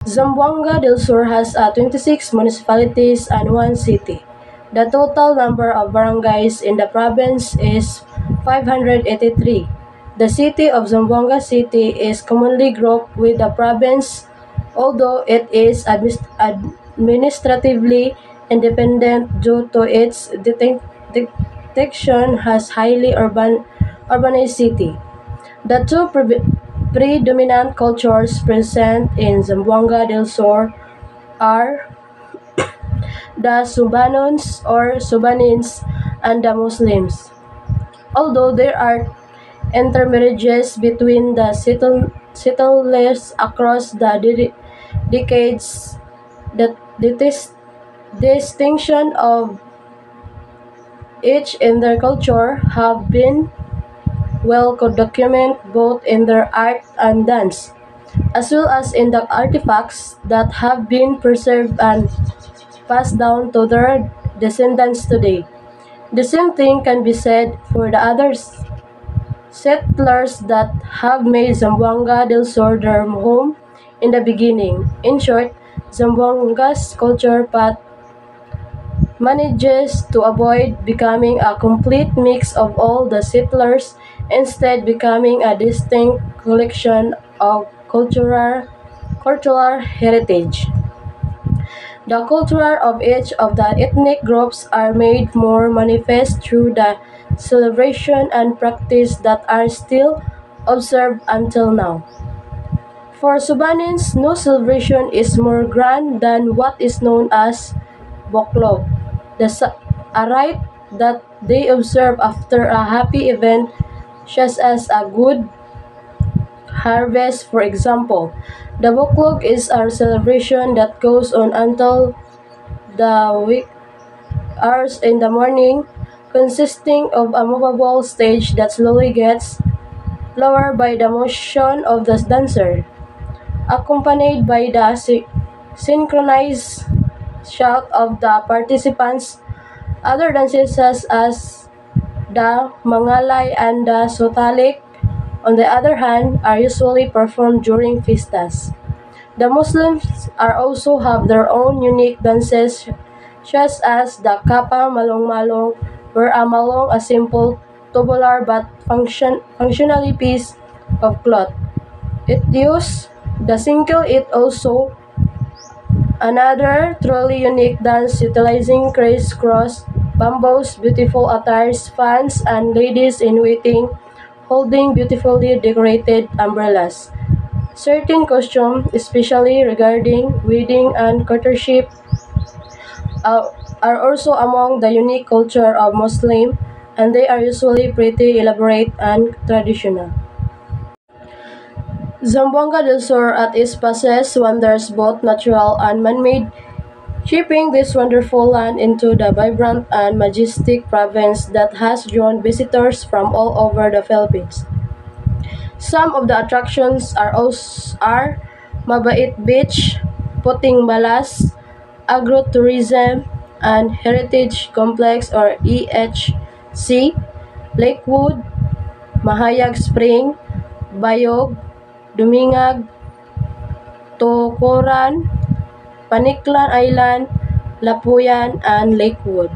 Zamboanga del Sur has 26 municipalities and one city. The total number of barangays in the province is 583. The city of Zamboanga City is commonly grouped with the province, although it is administratively independent due to its detection as highly urbanized city. The two predominant cultures present in Zamboanga del Sur are the Subanons or Subanins and the Muslims. Although there are intermarriages between the settlers across the decades, the distinction of each in their culture have been well documented both in their art and dance, as well as in the artifacts that have been preserved and passed down to their descendants today. The same thing can be said for the other settlers that have made Zamboanga del Sur their home in the beginning. In short, Zamboanga's culture path manages to avoid becoming a complete mix of all the settlers, instead becoming a distinct collection of cultural heritage. The culture of each of the ethnic groups are made more manifest through the celebration and practice that are still observed until now. For Subanins, no celebration is more grand than what is known as Boklog, a rite that they observe after a happy event such as a good harvest, for example. The Boklog is a celebration that goes on until the week hours in the morning, consisting of a movable stage that slowly gets lower by the motion of the dancer, accompanied by the synchronized shout of the participants. Other dances such as the Mangalay and the Sotalik, on the other hand, are usually performed during fiestas. The Muslims are also have their own unique dances such as the Kapa Malong Malong, where a malong a simple tubular but functionally piece of cloth. It used the single it also another truly unique dance utilizing crisscross bamboos, beautiful attires, fans, and ladies in waiting holding beautifully decorated umbrellas. Certain costumes, especially regarding wedding and courtship, uh, are also among the unique culture of Muslim, and they are usually pretty elaborate and traditional. Zamboanga del Sur at its passes wonders both natural and man-made, shaping this wonderful land into the vibrant and majestic province that has drawn visitors from all over the Philippines. Some of the attractions are Mabait Beach, Puting Balas, Agrotourism and Heritage Complex or EHC, Lakewood, Mahayag Spring, Bayog, Dumingag, Tokoran, Paniklan Island, Lapuyan, and Lakewood.